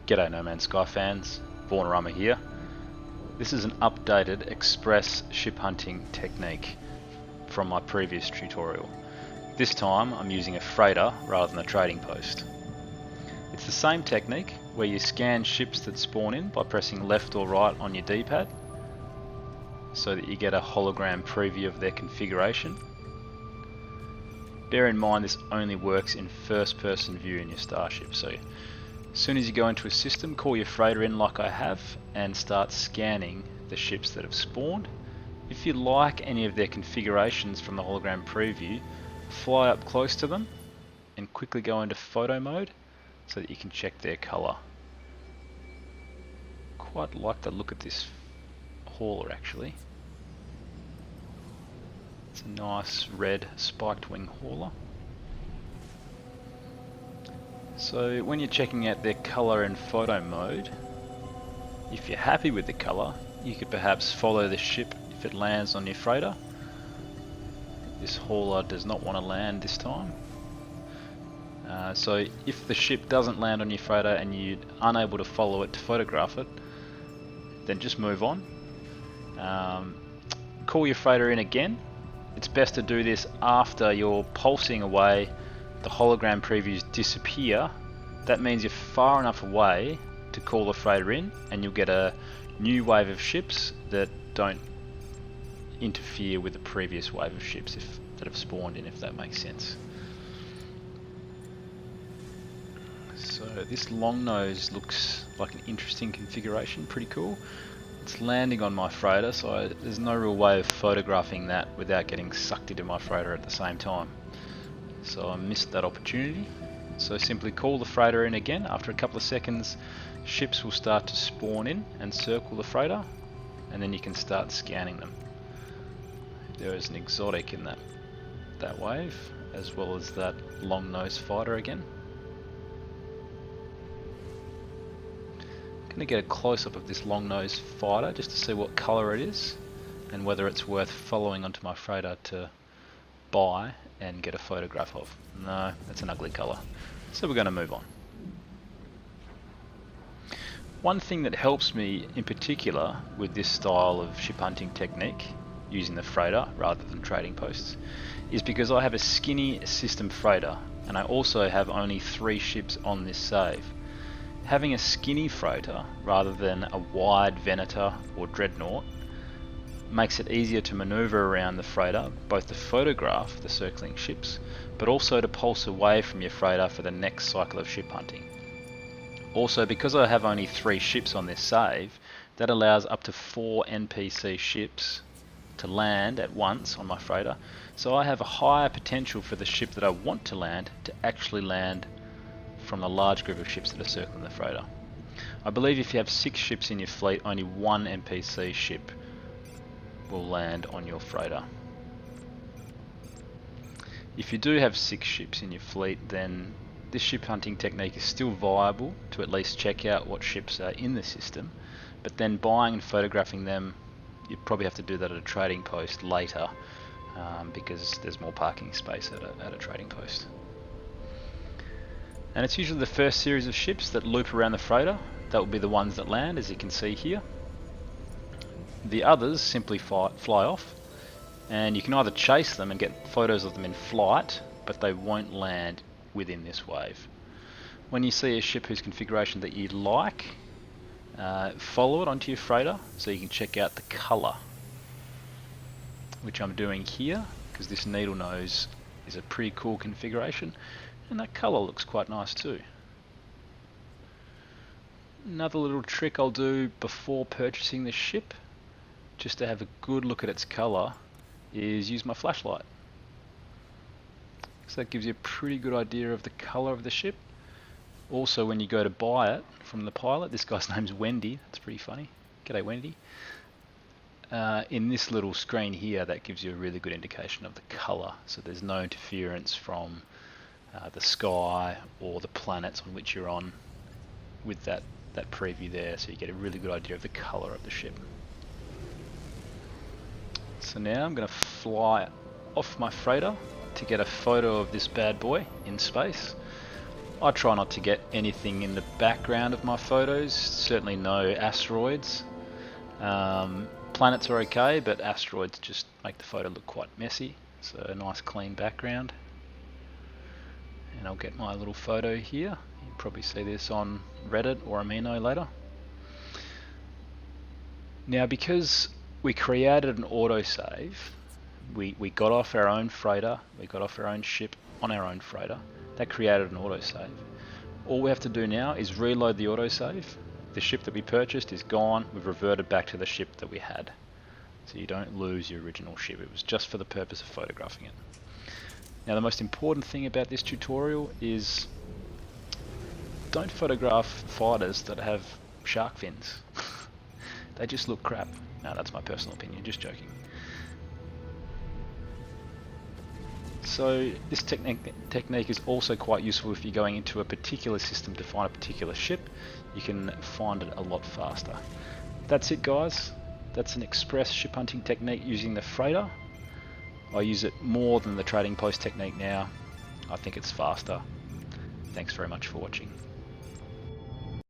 G'day No Man's Sky fans, Vaughanarama here. This is an updated express ship hunting technique from my previous tutorial. This time I'm using a freighter rather than a trading post. It's the same technique where you scan ships that spawn in by pressing left or right on your D-pad so that you get a hologram preview of their configuration. Bear in mind this only works in first person view in your starship, so as soon as you go into a system, call your freighter in like I have and start scanning the ships that have spawned. If you like any of their configurations from the hologram preview, fly up close to them and quickly go into photo mode so that you can check their colour. Quite like the look of this hauler actually. It's a nice red spiked wing hauler. So when you're checking out their colour in photo mode, if you're happy with the colour, you could perhaps follow the ship if it lands on your freighter. This hauler does not want to land this time. So if the ship doesn't land on your freighter and you're unable to follow it to photograph it, then just move on. Call your freighter in again. It's best to do this after you're pulsing away, the hologram previews disappear. That means you're far enough away to call the freighter in and you'll get a new wave of ships that don't interfere with the previous wave of ships that have spawned in, if that makes sense. So this long nose looks like an interesting configuration, pretty cool. It's landing on my freighter, so there's no real way of photographing that without getting sucked into my freighter at the same time. So I missed that opportunity. So simply call the freighter in again. After a couple of seconds, ships will start to spawn in and circle the freighter, and then you can start scanning them. There is an exotic in that wave, as well as that long-nosed fighter again. I'm going to get a close-up of this long-nosed fighter just to see what colour it is and whether it's worth following onto my freighter to buy and get a photograph of. No, that's an ugly colour. So we're going to move on. One thing that helps me in particular with this style of ship hunting technique, using the freighter rather than trading posts, is because I have a skinny system freighter and I also have only 3 ships on this save. Having a skinny freighter rather than a wide Venator or Dreadnought makes it easier to maneuver around the freighter, both to photograph the circling ships, but also to pulse away from your freighter for the next cycle of ship hunting. Also, because I have only 3 ships on this save, that allows up to 4 NPC ships to land at once on my freighter, so I have a higher potential for the ship that I want to land to actually land from the large group of ships that are circling the freighter. I believe if you have 6 ships in your fleet, only 1 NPC ship will land on your freighter. If you do have 6 ships in your fleet, then this ship hunting technique is still viable to at least check out what ships are in the system, but then buying and photographing them, you probably have to do that at a trading post later because there's more parking space at a trading post. And it's usually the first series of ships that loop around the freighter. That will be the ones that land, as you can see here. The others simply fly off, and you can either chase them and get photos of them in flight, but they won't land within this wave. When you see a ship whose configuration that you like, follow it onto your freighter so you can check out the colour, which I'm doing here because this needle nose is a pretty cool configuration. And that colour looks quite nice too. Another little trick I'll do before purchasing the ship, just to have a good look at its colour, is use my flashlight. So that gives you a pretty good idea of the colour of the ship. Also, when you go to buy it from the pilot, this guy's name's Wendy, that's pretty funny. G'day Wendy. In this little screen here, that gives you a really good indication of the colour, so there's no interference from the sky or the planets on which you're on with that preview there, so you get a really good idea of the colour of the ship. So now I'm going to fly off my freighter to get a photo of this bad boy in space. I try not to get anything in the background of my photos, certainly no asteroids. Planets are okay, but asteroids just make the photo look quite messy. So a nice clean background. And I'll get my little photo here. You'll probably see this on Reddit or Amino later. Now, because we created an autosave, we got off our own freighter, we got off our own ship on our own freighter, that created an autosave. All we have to do now is reload the autosave. The ship that we purchased is gone, we've reverted back to the ship that we had. So you don't lose your original ship, it was just for the purpose of photographing it. Now the most important thing about this tutorial is don't photograph fighters that have shark fins. They just look crap. No, that's my personal opinion, just joking. So this technique is also quite useful if you're going into a particular system to find a particular ship. You can find it a lot faster. That's it, guys. That's an express ship hunting technique using the freighter. I use it more than the trading post technique now. I think it's faster. Thanks very much for watching.